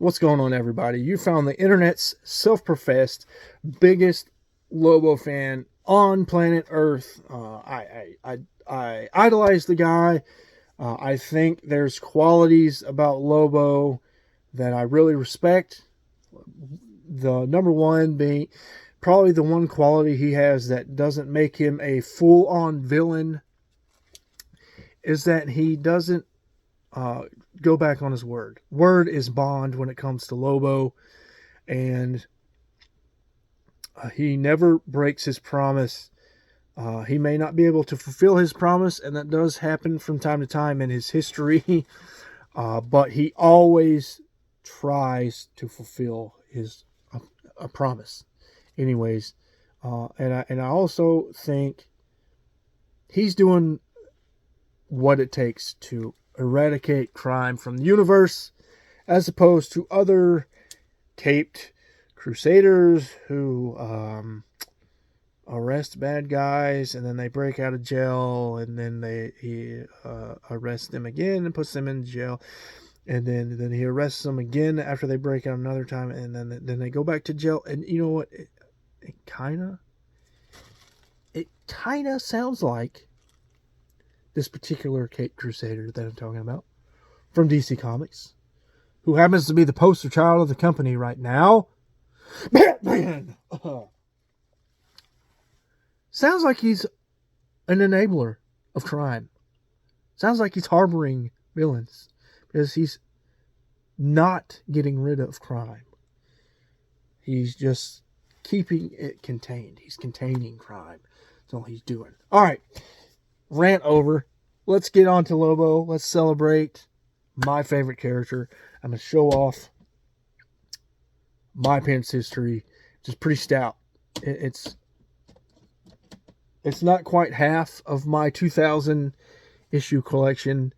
What's going on, everybody? You found the internet's self-professed biggest Lobo fan on planet Earth. I idolize the guy. I think there's qualities about Lobo that I really respect. The number one being probably the one quality he has that doesn't make him a full-on villain is that he doesn't uh, go back on his word. Word is bond when it comes to Lobo, and he never breaks his promise. He may not be able to fulfill his promise, and that does happen from time to time in his history, but he always tries to fulfill his a promise. Anyways, and I also think he's doing what it takes to eradicate crime from the universe, as opposed to other caped crusaders who arrest bad guys and then they break out of jail and then he arrests them again and puts them in jail, and then he arrests them again after they break out another time, and then they go back to jail. And you know what? It kind of sounds like this particular Cape Crusader that I'm talking about from DC Comics, who happens to be the poster child of the company right now. Batman! Sounds like he's an enabler of crime. Sounds like he's harboring villains because he's not getting rid of crime. He's just keeping it contained. He's containing crime. That's all he's doing. All right. Rant over. Let's get on to Lobo. Let's celebrate my favorite character. I'm going to show off my appearance history, which is pretty stout. It's not quite half of my 2,000 issue collection,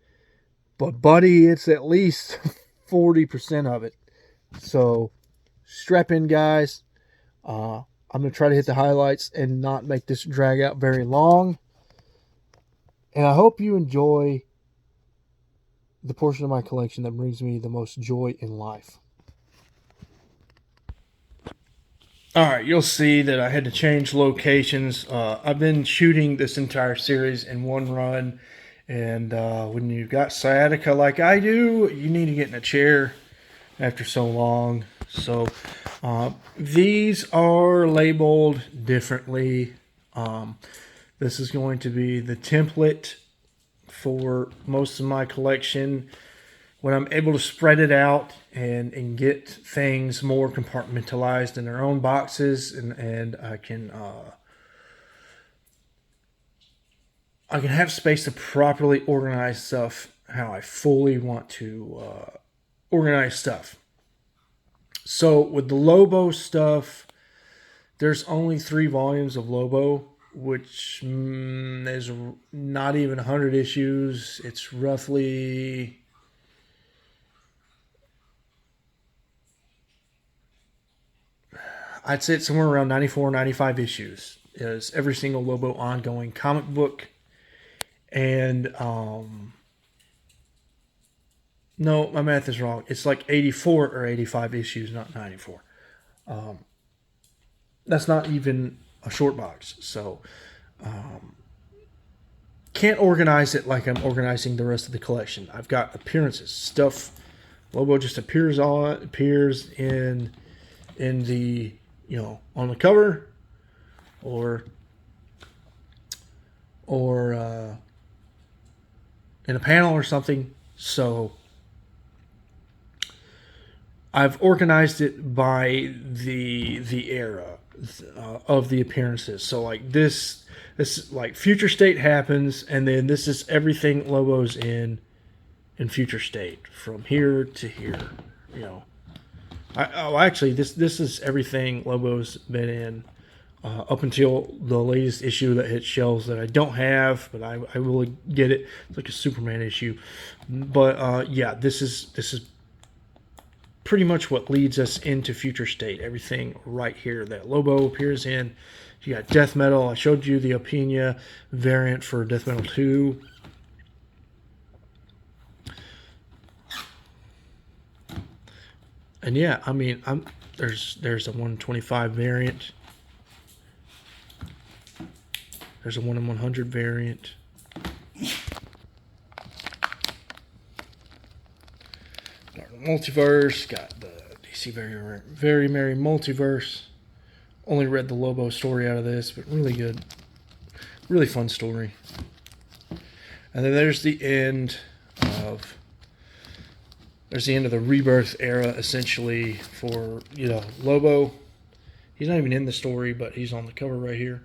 but buddy, it's at least 40% of it. So strap in, guys. I'm going to try to hit the highlights and not make this drag out very long. And I hope you enjoy the portion of my collection that brings me the most joy in life. Alright, you'll see that I had to change locations. I've been shooting this entire series in one run. And when you've got sciatica like I do, you need to get in a chair after so long. So these are labeled differently. This is going to be the template for most of my collection. When I'm able to spread it out and get things more compartmentalized in their own boxes, and I can have space to properly organize stuff how I fully want to organize stuff. So with the Lobo stuff, there's only 3 volumes of Lobo, which is not even 100 issues. It's roughly, I'd say it's somewhere around 94, 95 issues. Is every single Lobo ongoing comic book. And no, my math is wrong. It's like 84 or 85 issues, not 94. That's not even a short box. So can't organize it like I'm organizing the rest of the collection. I've got appearances, stuff Lobo just appears in the, on the cover or in a panel or something. So I've organized it by the era of the appearances. So like this like Future State happens, and then this is everything Lobo's in Future State from here to here. Actually, this is everything Lobo's been in up until the latest issue that hit shelves that I don't have, but I will get it. It's like a Superman issue. But yeah, this is pretty much what leads us into Future State. Everything right here that Lobo appears in. You got Death Metal. I showed you the Openia variant for Death Metal 2. And yeah, I mean, there's a 125 variant. There's a 1 in 100 variant. Multiverse, got the DC Very Merry Multiverse. Only read the Lobo story out of this, but really good. Really fun story. And then there's the end of the rebirth era, essentially, for, Lobo. He's not even in the story, but he's on the cover right here.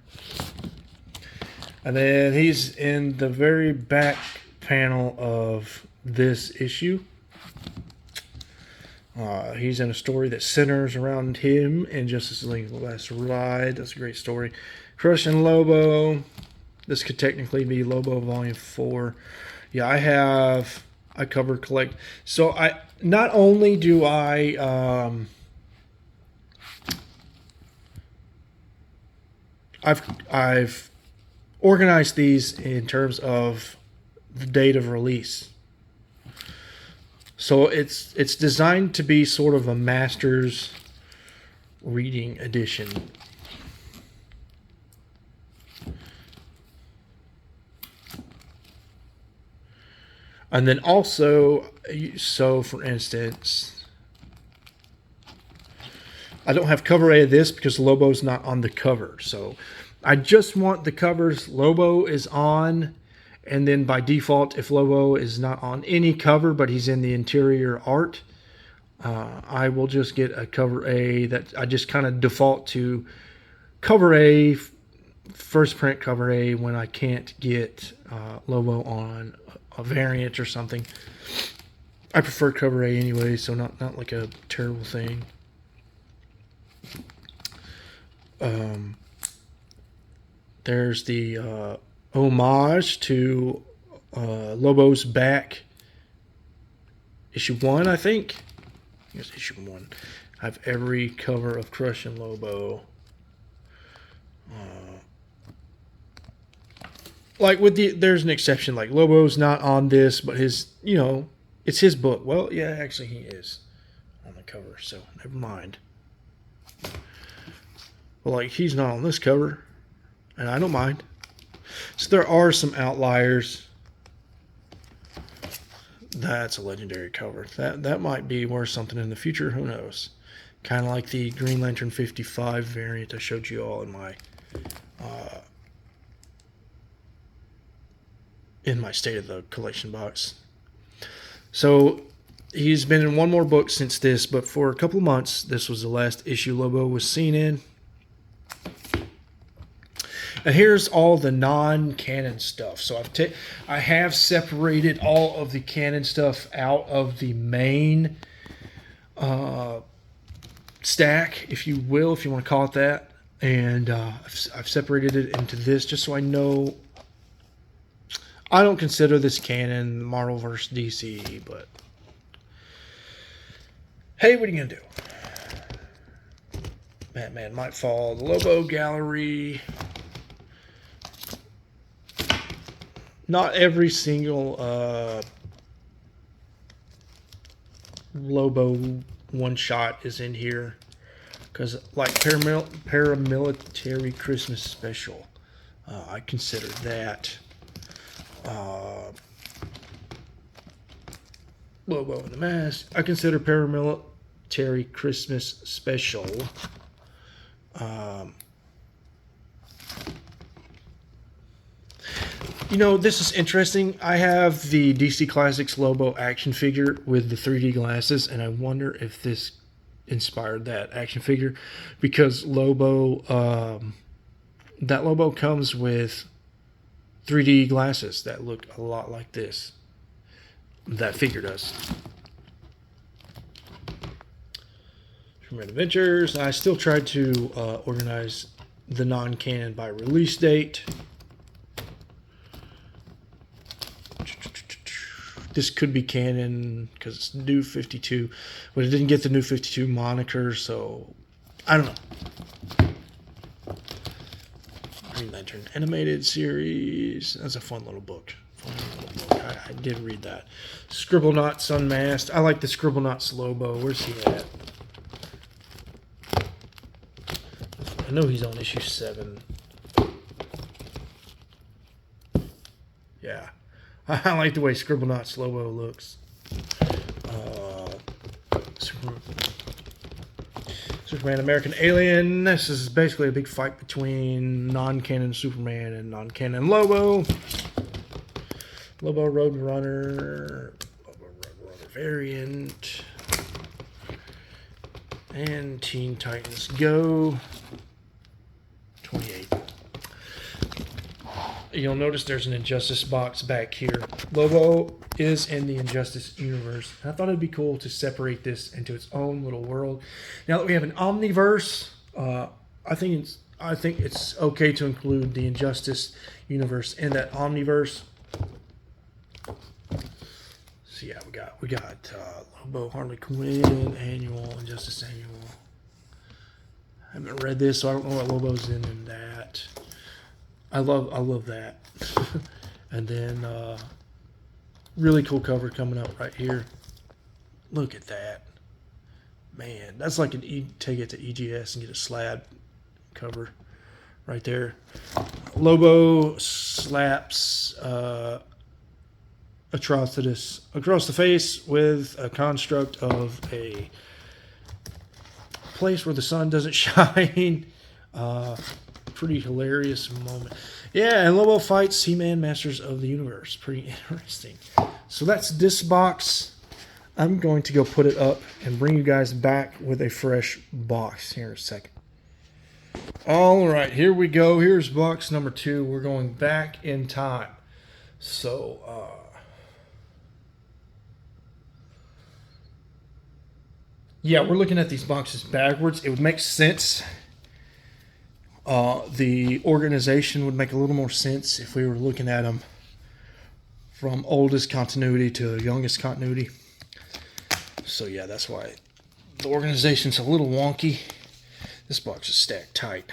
And then he's in the very back panel of this issue. He's in a story that centers around him and Justice League The Last Ride. That's a great story. Crushing Lobo. This could technically be Lobo Volume 4. Yeah, I cover collect. So I not only do I've organized these in terms of the date of release. So it's designed to be sort of a master's reading edition. And then also, so for instance, I don't have cover A of this because Lobo's not on the cover. So I just want the covers Lobo is on. And then by default, if Lobo is not on any cover, but he's in the interior art, I will just get a cover A that I just kind of default to cover A, first print cover A when I can't get Lobo on a variant or something. I prefer cover A anyway, so not like a terrible thing. There's the homage to Lobo's back, issue 1, I think. Here's issue 1. I have every cover of Crushing Lobo. Like there's an exception. Like Lobo's not on this, but his, it's his book. Well, yeah, actually he is on the cover, so never mind. Well, like he's not on this cover, and I don't mind. So there are some outliers. That's a legendary cover. That might be worth something in the future. Who knows? Kind of like the Green Lantern 55 variant I showed you all in my State of the Collection box. So he's been in one more book since this, but for a couple of months, this was the last issue Lobo was seen in. And here's all the non-canon stuff. So I have separated all of the canon stuff out of the main stack, if you will, if you want to call it that. And I've separated it into this just so I know. I don't consider this canon, Marvel vs. DC, but hey, what are you going to do? Batman might fall. The Lobo Gallery. Not every single Lobo one-shot is in here. Because, like, Paramilitary Christmas Special, I consider that. Lobo in the Mask, I consider Paramilitary Christmas Special. This is interesting. I have the DC Classics Lobo action figure with the 3D glasses, and I wonder if this inspired that action figure, because Lobo, that Lobo comes with 3D glasses that look a lot like this. That figure does. Superman Adventures. I still tried to organize the non-canon by release date. This could be canon because it's New 52, but it didn't get the New 52 moniker, so I don't know. Green Lantern animated series. That's a fun little book. I did read that. Scribblenauts Unmasked. I like the Scribblenauts Lobo. Where's he at? I know he's on issue 7. Yeah. I like the way Scribblenauts Lobo looks. Superman American Alien. This is basically a big fight between non-canon Superman and non-canon Lobo. Lobo Roadrunner. Lobo Roadrunner variant. And Teen Titans Go. 28. You'll notice there's an Injustice box back here. Lobo is in the Injustice universe. And I thought it'd be cool to separate this into its own little world. Now that we have an Omniverse, I think it's okay to include the Injustice universe in that Omniverse. So yeah, we got Lobo, Harley Quinn, Annual, Injustice Annual. I haven't read this, so I don't know what Lobo's in that. I love that. And then really cool cover coming up right here. Look at that. Man, that's like take it to EGS and get a slab cover right there. Lobo slaps Atrocitus across the face with a construct of a place where the sun doesn't shine. Pretty hilarious moment. Yeah, and Lobo fights He-Man Masters of the Universe. Pretty interesting. So that's this box. I'm going to go put it up and bring you guys back with a fresh box here in a second. All right, here we go. Here's box number 2. We're going back in time. So, yeah, we're looking at these boxes backwards. It would make sense. The organization would make a little more sense if we were looking at them from oldest continuity to youngest continuity. So yeah, that's why the organization's a little wonky. This box is stacked tight.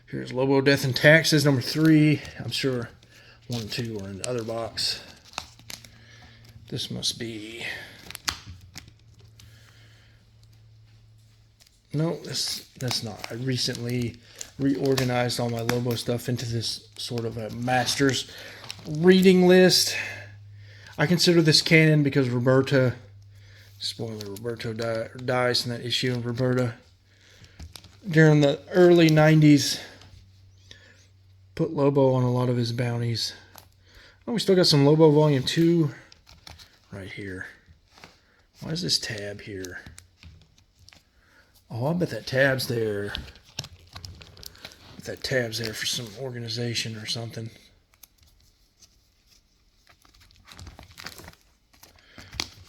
Here's Lobo Death and Taxes, number 3. I'm sure 1 and 2 are in the other box. This must be... No, that's not. I recently reorganized all my Lobo stuff into this sort of a master's reading list. I consider this canon because Roberta, spoiler, Roberto dies in that issue, and Roberta, during the early 90s, put Lobo on a lot of his bounties. Oh, we still got some Lobo Volume 2 right here. Why is this tab here? Oh, I bet that tab's there. That tab's there for some organization or something.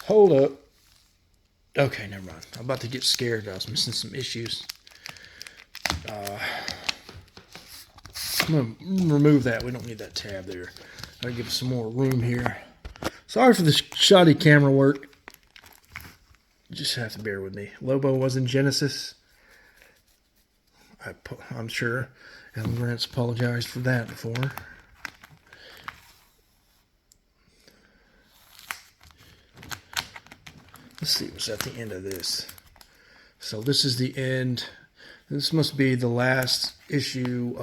Hold up. Okay, never mind. I'm about to get scared. I was missing some issues. I'm going to remove that. We don't need that tab there. I'll give it some more room here. Sorry for the shoddy camera work. You just have to bear with me. Lobo was in Genesis. I'm sure Ellen Grant's apologized for that before. Let's see what's at the end of this. So this is the end. This must be the last issue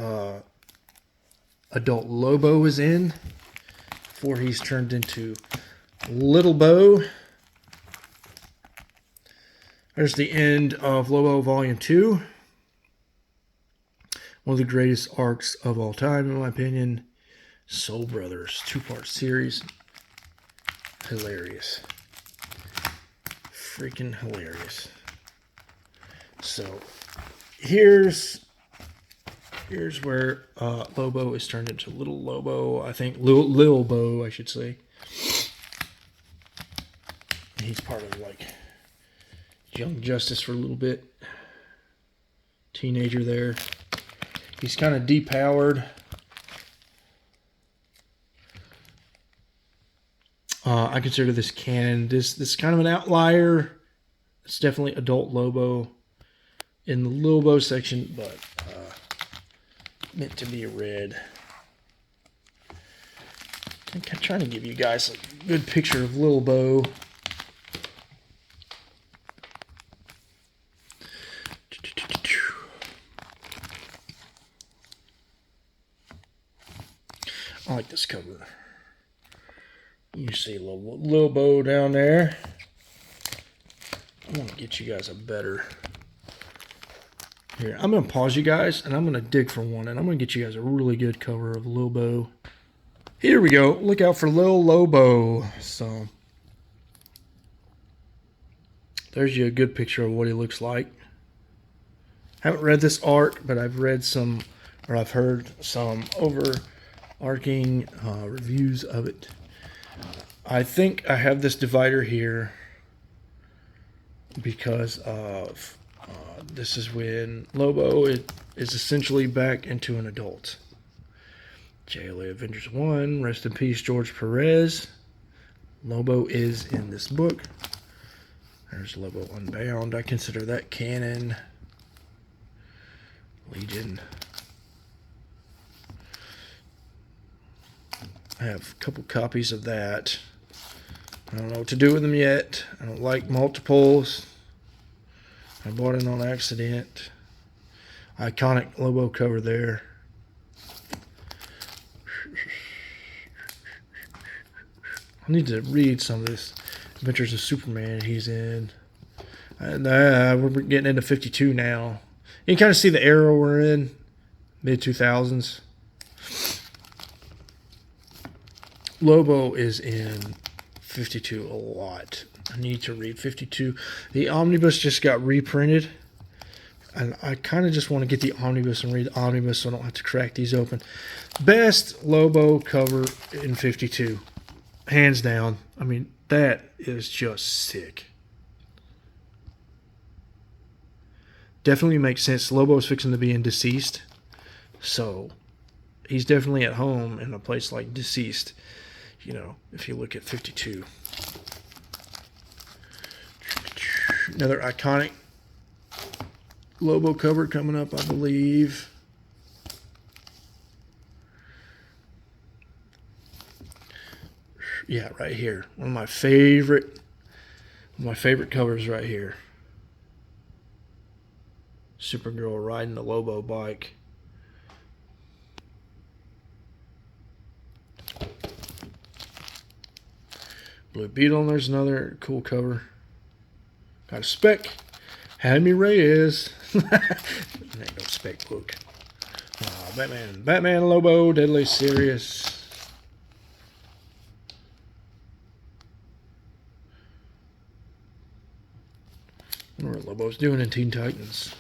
adult Lobo is in before he's turned into Little Bo. There's the end of Lobo Volume 2. One of the greatest arcs of all time, in my opinion. Soul Brothers, 2-part series. Hilarious. Freaking hilarious. So, here's where Lobo is turned into Little Lobo. I think Lil Bo, I should say. He's part of, like, Young Justice for a little bit. Teenager there. He's kind of depowered. I consider this canon. This is kind of an outlier. It's definitely adult Lobo in the Lobo section, but meant to be read. I'm trying to give you guys a good picture of Lil Bo. I like this cover. You see Lobo down there. I'm going to get you guys a better... Here, I'm going to pause you guys, and I'm going to dig for one, and I'm going to get you guys a really good cover of Lobo. Here we go. Look out for Lil Lobo. So, there's you a good picture of what he looks like. Haven't read this art, but I've read some, or I've heard some overarching reviews of it. I think I have this divider here because of this is when Lobo is essentially back into an adult. JLA Avengers 1, rest in peace George Perez. Lobo is in this book. There's Lobo Unbound. I consider that canon. Legion. I have a couple copies of that. I don't know what to do with them yet. I don't like multiples. I bought it on accident. Iconic Lobo cover there. I need to read some of this Adventures of Superman he's in. And we're getting into 52 now. You can kind of see the era we're in. Mid-2000s. Lobo is in 52 a lot. I need to read 52. The omnibus just got reprinted. And I kind of just want to get the omnibus and read the omnibus so I don't have to crack these open. Best Lobo cover in 52. Hands down. I mean, that is just sick. Definitely makes sense. Lobo's fixing to be in Deceased. So, he's definitely at home in a place like Deceased. You know, if you look at 52. Another iconic Lobo cover coming up, I believe. Yeah, right here. One of my favorite covers right here. Supergirl riding the Lobo bike. Blue Beetle, there's another cool cover. Got a spec. Jaime Reyes. Ain't no spec book. Batman Lobo, Deadly Serious. I wonder what Lobo's doing in Teen Titans.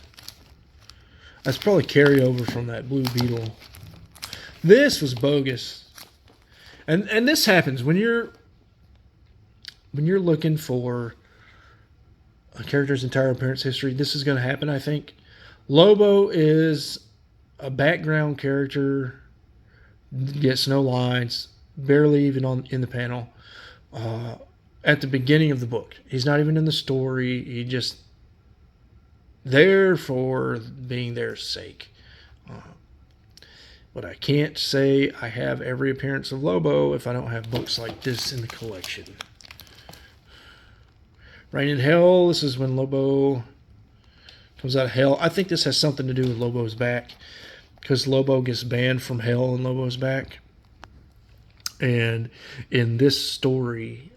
That's probably carryover from that Blue Beetle. This was bogus. And this happens when you're looking for a character's entire appearance history. This is going to happen, I think. Lobo is a background character, gets no lines, barely even in the panel. At the beginning of the book, he's not even in the story. He just there for being their's sake. But I can't say I have every appearance of Lobo if I don't have books like this in the collection. Reign in Hell, this is when Lobo comes out of hell. I think this has something to do with Lobo's back, because Lobo gets banned from hell and Lobo's back. And in this story,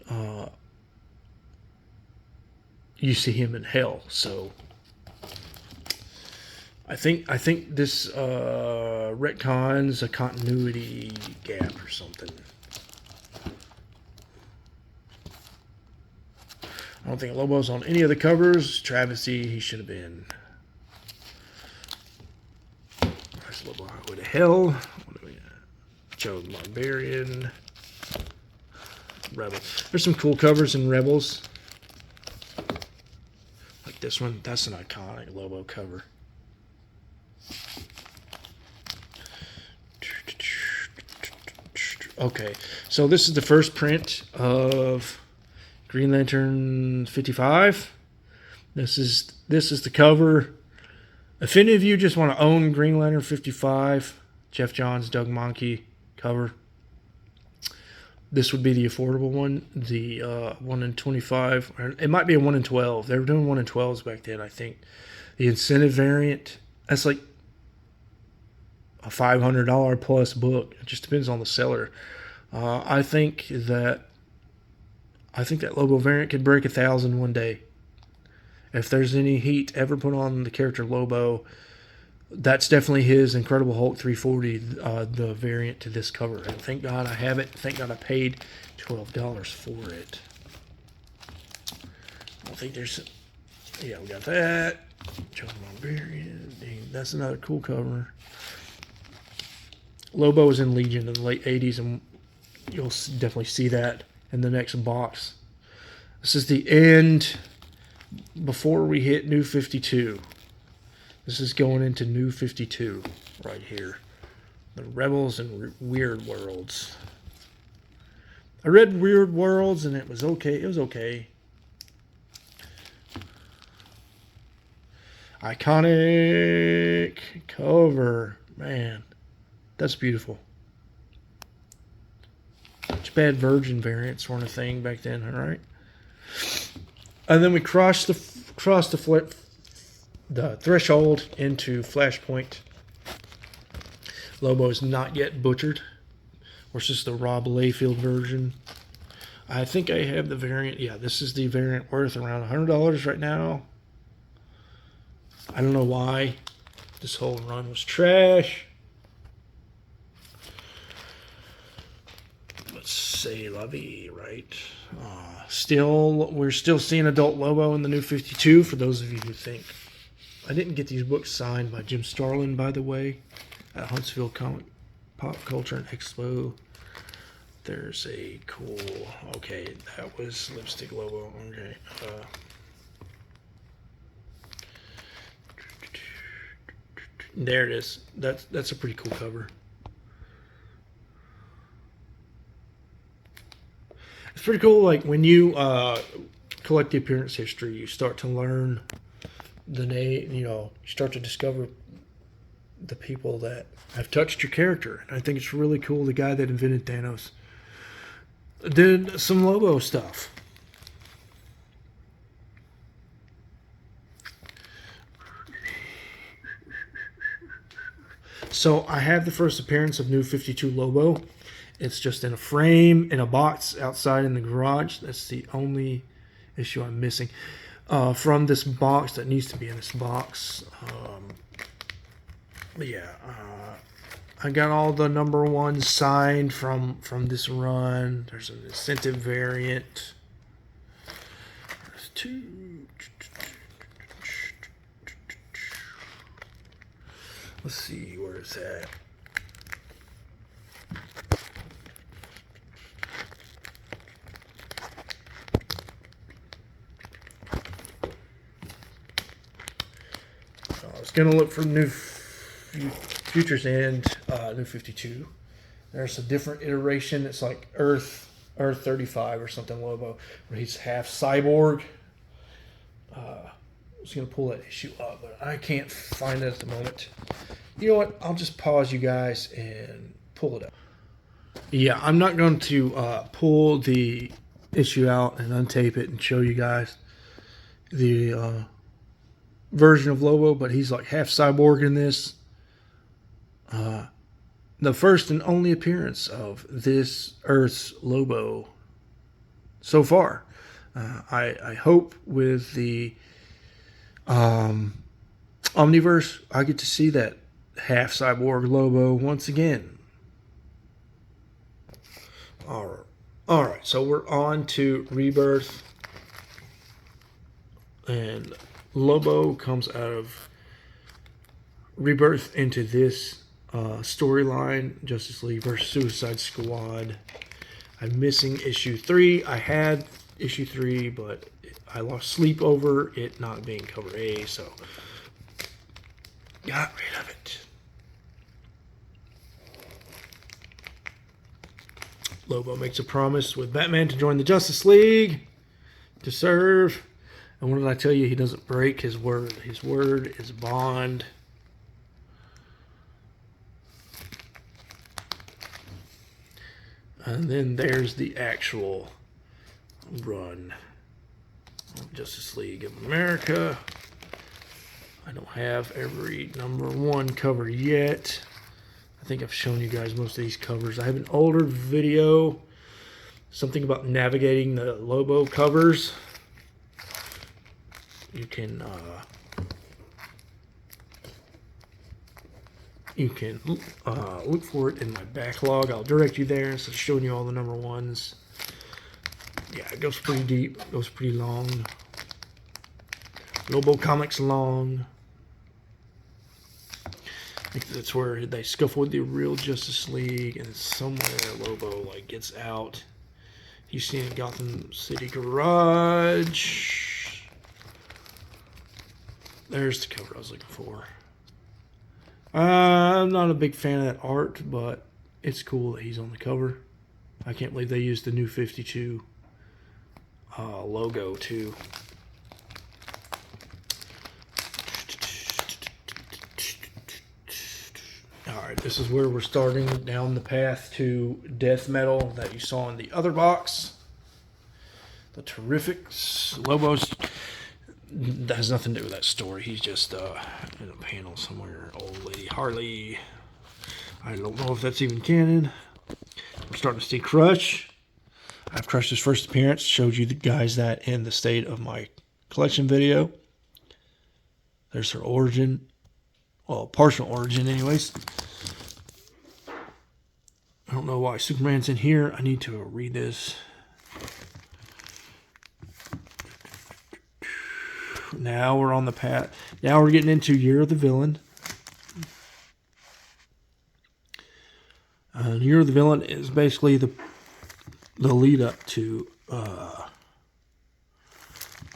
you see him in hell. So I think this retcons a continuity gap or something. I don't think Lobo's on any of the covers. Travesty, he should have been. There's Lobo Highway to Hell. What do we got? Joe the Barbarian. Rebel. There's some cool covers in Rebels. Like this one. That's an iconic Lobo cover. Okay, so this is the first print of Green Lantern 55. This is the cover. If any of you just want to own Green Lantern 55, Jeff Johns, Doug Mahnke cover, this would be the affordable one. The 1 in 25. It might be a 1 in 12. They were doing 1 in 12s back then, I think. The incentive variant, that's like a $500 plus book. It just depends on the seller. I think that Lobo variant could break 1,000 one day. If there's any heat ever put on the character Lobo, that's definitely his Incredible Hulk 340, the variant to this cover. And thank God I have it. Thank God I paid $12 for it. I don't think there's... Yeah, we got that. That's another cool cover. Lobo was in Legion in the late 80s, and you'll definitely see that in the next box. This is the end before we hit New 52. This is going into New 52 right here. The Rebels and Weird Worlds. I read Weird Worlds and it was okay. It was okay. Iconic cover. Man, that's beautiful. It's bad Virgin variant sort of thing back then, all right? And then we crossed the threshold into Flashpoint. Lobo is not yet butchered. Or it's just the Rob Liefeld version. I think I have the variant. Yeah, this is the variant worth around $100 right now. I don't know why. This whole run was trash. Let's say la vie, right? We're still seeing Adult Lobo in the New 52, for those of you who think. I didn't get these books signed by Jim Starlin, by the way, at Huntsville Pop Culture and Expo. There's a cool... Okay, that was Lipstick Lobo. Okay. There it is. That's a pretty cool cover. It's pretty cool. Like when you collect the appearance history, you start to learn the name. You know, you start to discover the people that have touched your character. And I think it's really cool. The guy that invented Thanos did some Lobo stuff. So I have the first appearance of New 52 Lobo. It's just in a frame, in a box outside in the garage. That's the only issue I'm missing from this box that needs to be in this box. But yeah, I got all the #1 signed from this run. There's an incentive variant. There's 2. Let's see where it's at. I was gonna look for New Futures and New 52. There's a different iteration. It's like Earth 35 or something Lobo, where he's half cyborg. I was gonna pull that issue up, but I can't find it at the moment. You know what? I'll just pause you guys and pull it up. Yeah, I'm not going to pull the issue out and untape it and show you guys the version of Lobo, but he's like half cyborg in this. The first and only appearance of this Earth's Lobo so far. I hope with the Omniverse, I get to see that half cyborg Lobo once again. All right, so we're on to Rebirth, and Lobo comes out of Rebirth into this storyline, Justice League versus Suicide Squad. I'm missing issue 3. I had issue 3, but I lost sleep over it not being cover A, so got rid of it. Lobo makes a promise with Batman to join the Justice League to serve. And what did I tell you? He doesn't break his word. His word is bond. And then there's the actual run of Justice League of America. I don't have every #1 cover yet. think I've shown you guys most of these covers. I have an older video, something about navigating the Lobo covers. You can look for it in my backlog. I'll direct you there instead of showing you all the number ones. Yeah, it goes pretty deep. It goes pretty long. Lobo comics long. I think that's where they scuffle with the real Justice League, and somewhere Lobo like gets out. He's seen in Gotham City Garage. There's the cover I was looking for. I'm not a big fan of that art, but it's cool that he's on the cover. I can't believe they used the new 52 logo too. Alright, this is where we're starting down the path to death metal that you saw in the other box. The Terrifics. Lobo's, that has nothing to do with that story. He's just in a panel somewhere. Old Lady Harley. I don't know if that's even canon. We're starting to see Crush. I've Crush's first appearance. Showed you the guys that in the state of my collection video. There's her origin. Well, partial origin anyways. I don't know why Superman's in here. I need to read this. Now we're on the path. Now we're getting into Year of the Villain. Year of the Villain is basically the lead up to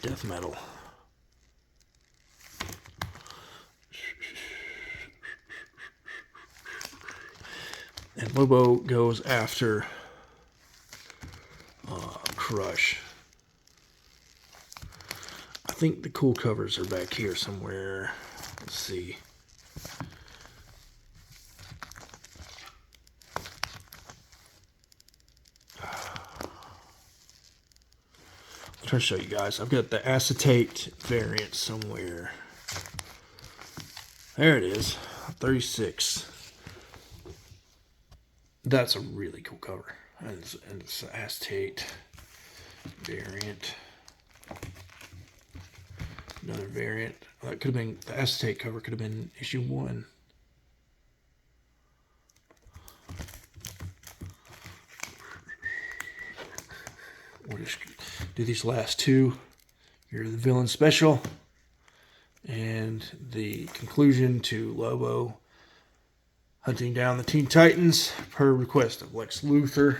death metal. And Lobo goes after Crush. I think the cool covers are back here somewhere. Let's see. I'm trying to show you guys. I've got the acetate variant somewhere. There it is. 36. That's a really cool cover. And it's acetate variant. Another variant. That could have been, the acetate cover could have been issue 1. We'll just do these last two. You're the Villain Special. And the conclusion to Lobo hunting down the Teen Titans per request of Lex Luthor.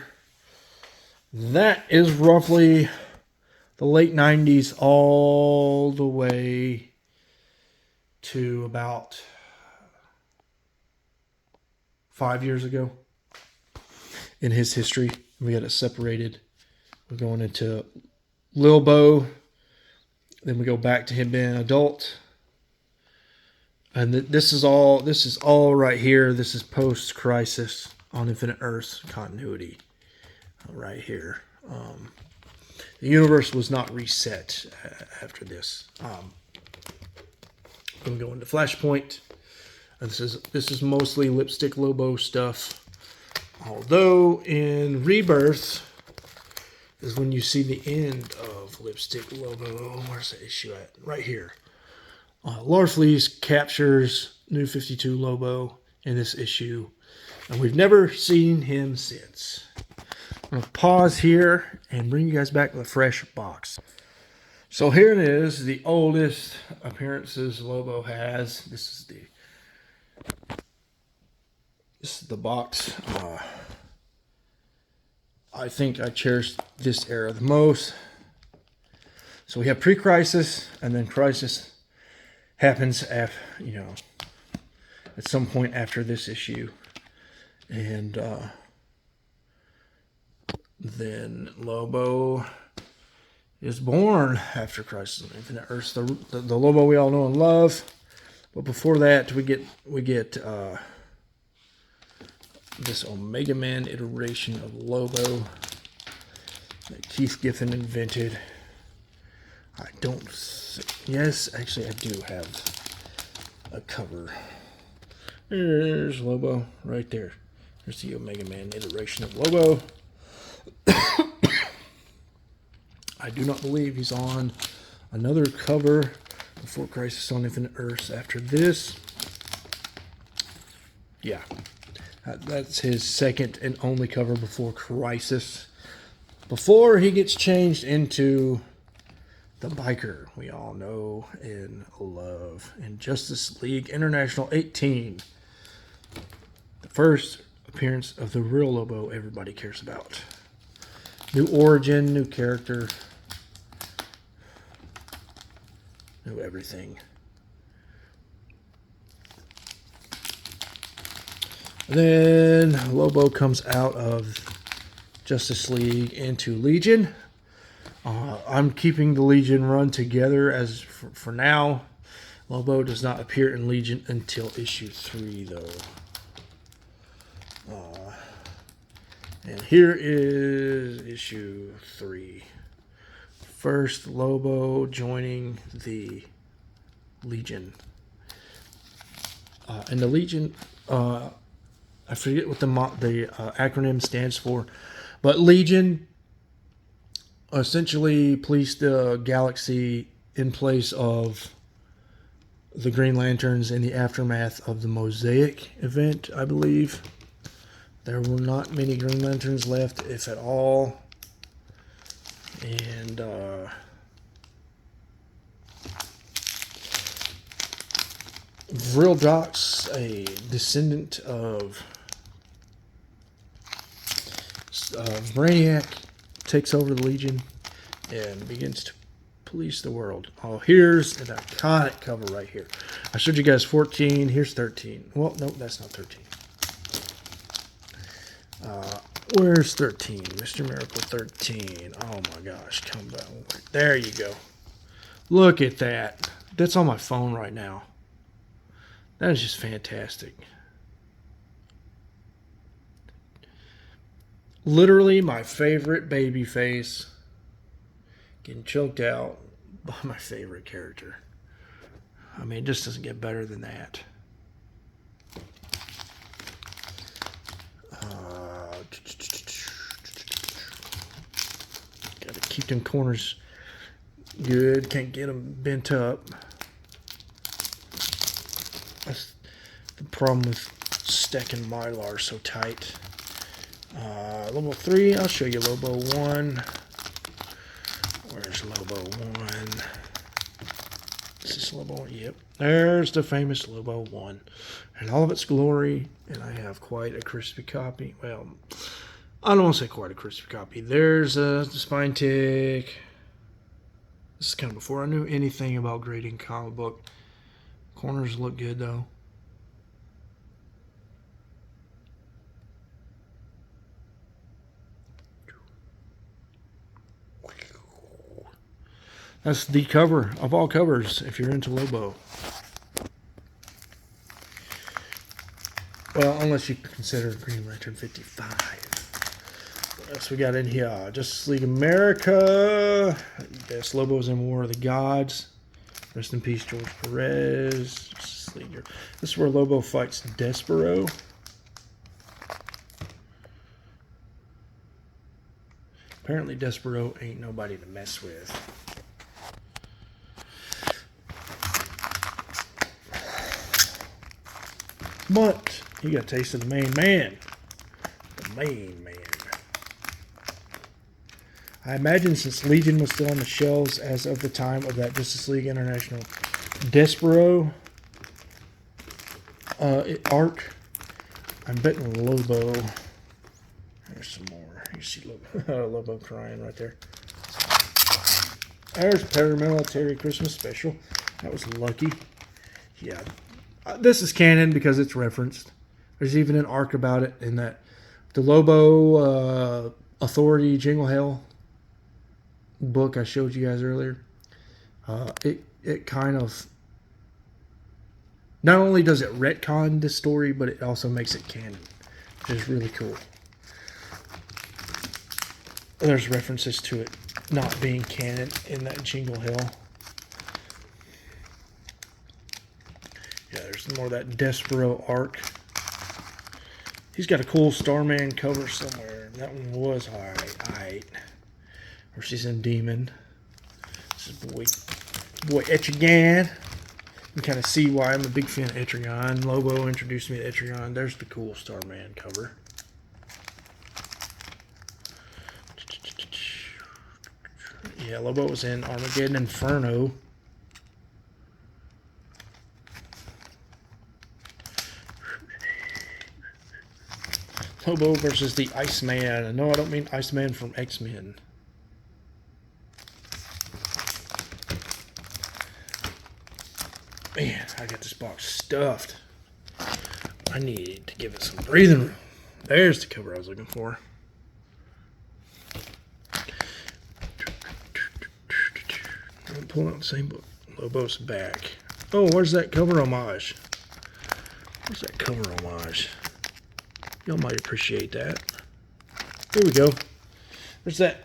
That is roughly the late 90s all the way to about 5 years ago in his history. We got it separated. We're going into Lobo. Then we go back to him being an adult. And this is all right here. This is post-Crisis on Infinite Earths continuity right here. The universe was not reset after this. I'm going to Flashpoint. This is mostly Lipstick Lobo stuff. Although in Rebirth is when you see the end of Lipstick Lobo. Where's the issue at? Right here. Larfleeze captures New 52 Lobo in this issue, and we've never seen him since. I'm going to pause here and bring you guys back to the fresh box. So here it is, the oldest appearances Lobo has. This is the box. I think I cherish this era the most. So we have pre-Crisis, and then Crisis happens at some point after this issue, and then Lobo is born after Crisis on Infinite Earths, the Lobo we all know and love. But before that, we get this Omega Man iteration of Lobo that Keith Giffen invented. Yes, actually I do have a cover. There's Lobo right there. There's the Omega Man iteration of Lobo. I do not believe he's on another cover before Crisis on Infinite Earths after this. Yeah, that's his second and only cover before Crisis. Before he gets changed into the biker we all know and love in Justice League International 18. The first appearance of the real Lobo everybody cares about. New origin, new character, new everything. And then Lobo comes out of Justice League into Legion. I'm keeping the Legion run together as for now. Lobo does not appear in Legion until issue 3, though. And here is issue 3. First, Lobo joining the Legion. And the Legion, I forget what the acronym stands for, but Legion essentially policed the galaxy in place of the Green Lanterns in the aftermath of the Mosaic event, I believe. There were not many Green Lanterns left, if at all. And Vril Dox, a descendant of Brainiac, takes over the Legion and begins to police the world. Oh, here's an iconic cover right here. I showed you guys 14. Here's 13. Well, no, that's not 13. Where's 13? Mr. Miracle 13. Oh my gosh, come back. There you go. Look at that. That's on my phone right now. That is just fantastic. Literally my favorite baby face getting choked out by my favorite character. I mean, it just doesn't get better than that. Gotta keep them corners good. Can't get them bent up. That's the problem with stacking Mylar so tight. Lobo 3, I'll show you Lobo 1. Where's Lobo 1? Is this Lobo 1? Yep. There's the famous Lobo 1. In all of its glory, and I have quite a crispy copy. Well, I don't want to say quite a crispy copy. There's the spine tick. This is kind of before I knew anything about grading comic book. Corners look good, though. That's the cover of all covers if you're into Lobo. Well, unless you consider Green Lantern 55. What else we got in here? Justice League America. Yes, Lobo's in War of the Gods. Rest in peace, George Perez. Justice League. This is where Lobo fights Despero. Apparently Despero ain't nobody to mess with. But you got a taste of the main man. The main man. I imagine since Legion was still on the shelves as of the time of that Justice League International Despero arc, I'm betting Lobo. There's some more. You see Lobo, Lobo crying right there. There's Paramilitary Christmas Special. That was lucky. Yeah. This is canon because it's referenced. There's even an arc about it in that the Lobo Authority Jingle Hell book I showed you guys earlier. It kind of not only does it retcon this story, but it also makes it canon, which is really cool. There's references to it not being canon in that Jingle Hell. Yeah, there's more of that Despero arc. He's got a cool Starman cover somewhere. That one was alright. Or she's in Demon. This is boy Etrigan. You can kind of see why I'm a big fan of Etrigan. Lobo introduced me to Etrigan. There's the cool Starman cover. Yeah, Lobo was in Armageddon Inferno. Lobo versus the Iceman. No, I don't mean Iceman from X-Men. Man, I got this box stuffed. I need to give it some breathing room. There's the cover I was looking for. I'm pulling out the same book. Lobo's back. Oh, where's that cover homage? Where's that cover homage? Y'all might appreciate that. Here we go. There's that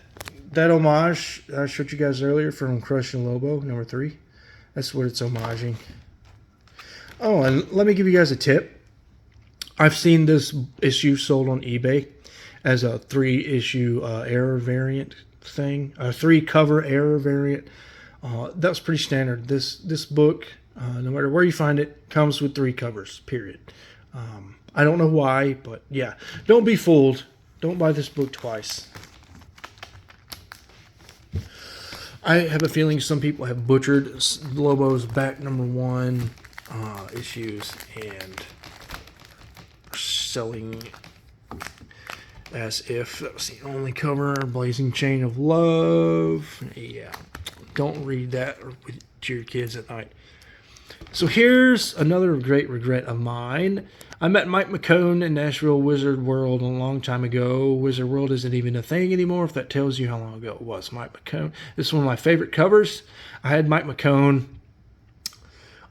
homage I showed you guys earlier from Crushing Lobo, number 3. That's what it's homaging. Oh, and let me give you guys a tip. I've seen this issue sold on eBay as a 3-issue error variant thing. A 3-cover error variant. That's pretty standard. This book, no matter where you find it, comes with 3 covers, period. I don't know why, but yeah. Don't be fooled. Don't buy this book twice. I have a feeling some people have butchered Lobo's back number 1 issues and are selling as if that was the only cover. Blazing Chain of Love. Yeah. Don't read that to your kids at night. So here's another great regret of mine. I met Mike McCone in Nashville Wizard World a long time ago. Wizard World isn't even a thing anymore, if that tells you how long ago it was. Mike McCone. This is one of my favorite covers. I had Mike McCone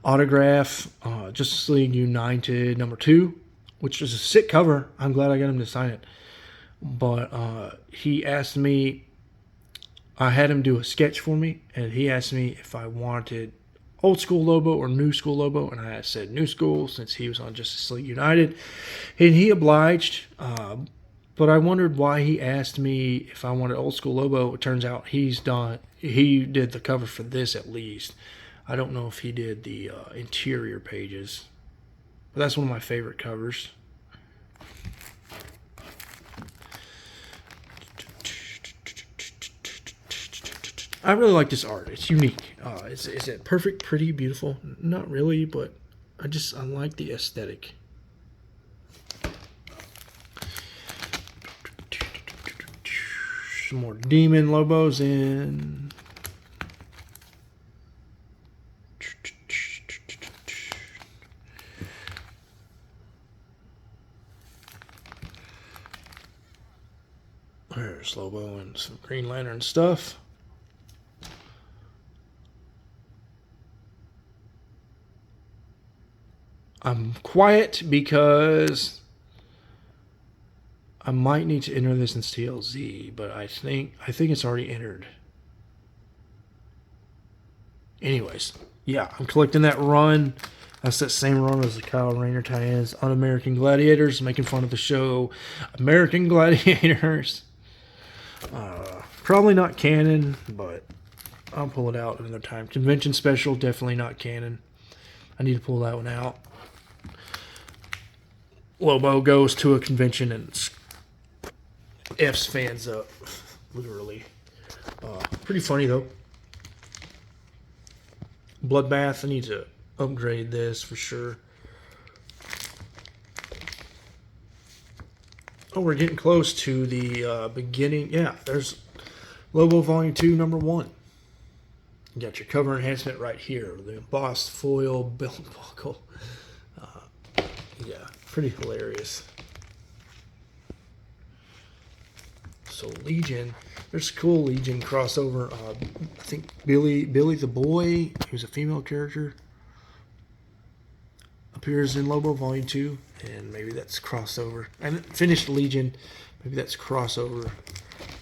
autograph Justice League United number 2, which is a sick cover. I'm glad I got him to sign it. But he asked me, I had him do a sketch for me, and he asked me if I wanted old school Lobo or new school Lobo, and I said new school since he was on Justice League United, and he obliged. But I wondered why he asked me if I wanted old school Lobo. It turns out he did the cover for this at least. I don't know if he did the interior pages, but that's one of my favorite covers. I really like this art. It's unique. Is it perfect, pretty, beautiful? Not really, but I like the aesthetic. Some more Demon Lobos in. There's Lobo and some Green Lantern stuff. I'm quiet because I might need to enter this in CLZ, but I think it's already entered. Anyways, yeah, I'm collecting that run. That's that same run as the Kyle Rayner tie-ins on American Gladiators, making fun of the show American Gladiators. Probably not canon, but I'll pull it out another time. Convention special, definitely not canon. I need to pull that one out. Lobo goes to a convention and F's fans up, literally. Pretty funny though. Bloodbath, I need to upgrade this for sure. Oh, we're getting close to the beginning. Yeah, there's Lobo Volume 2, number 1. You got your cover enhancement right here. The embossed foil belt buckle. Yeah, pretty hilarious. So Legion, there's a cool Legion crossover. I think Billy the Boy, who's a female character, appears in Lobo Volume 2, and maybe that's crossover. I haven't finished Legion, maybe that's crossover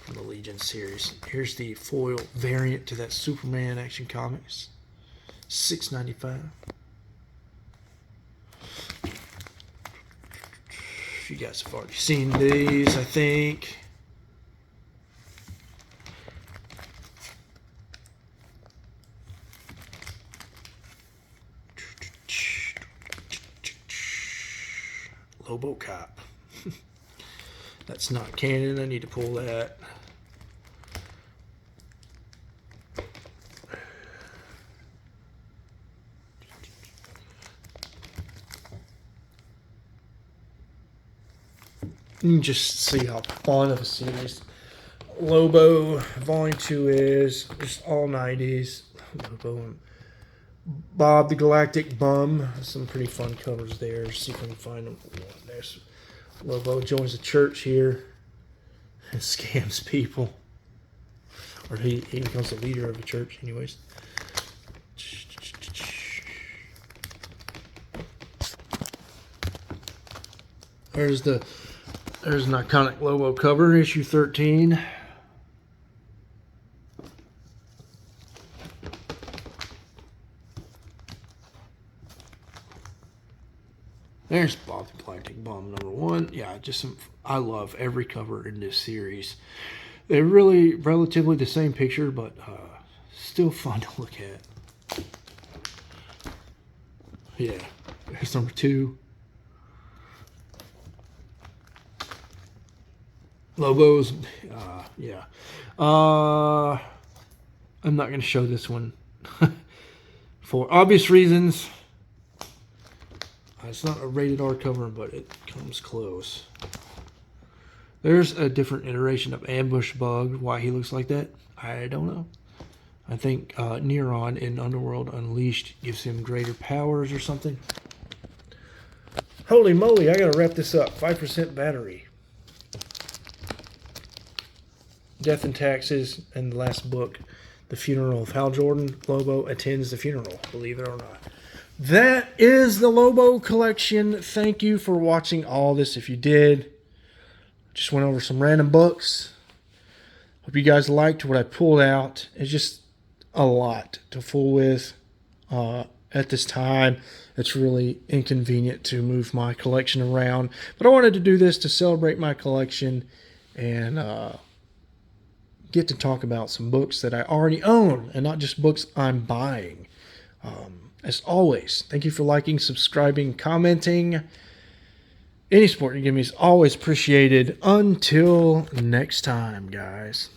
from the Legion series. Here's the foil variant to that Superman Action Comics, $6.95. if you guys have already seen these, I think. Lobo Cop. That's not canon. I need to pull that. You can just see how fun of a series Lobo Volume 2 is. Just all 90s. Lobo and Bob the Galactic Bum. Some pretty fun covers there. See if I can find them. There's Lobo joins the church here and scams people. Or he becomes the leader of the church anyways. There's an iconic Lobo cover, issue 13. There's Bob the Galactic Bomb number 1. Yeah, I love every cover in this series. They're really relatively the same picture, but still fun to look at. Yeah, there's number 2. Lobos, yeah. I'm not going to show this one for obvious reasons. It's not a rated R cover, but it comes close. There's a different iteration of Ambush Bug. Why he looks like that, I don't know. I think Neron in Underworld Unleashed gives him greater powers or something. Holy moly, I gotta wrap this up. 5% battery. Death and Taxes, and the last book, The Funeral of Hal Jordan. Lobo attends the funeral, believe it or not. That is the Lobo collection. Thank you for watching all this. If you did, just went over some random books. Hope you guys liked what I pulled out. It's just a lot to fool with at this time. It's really inconvenient to move my collection around. But I wanted to do this to celebrate my collection and get to talk about some books that I already own and not just books I'm buying. As always, thank you for liking, subscribing, commenting. Any support you give me is always appreciated. Until next time, guys.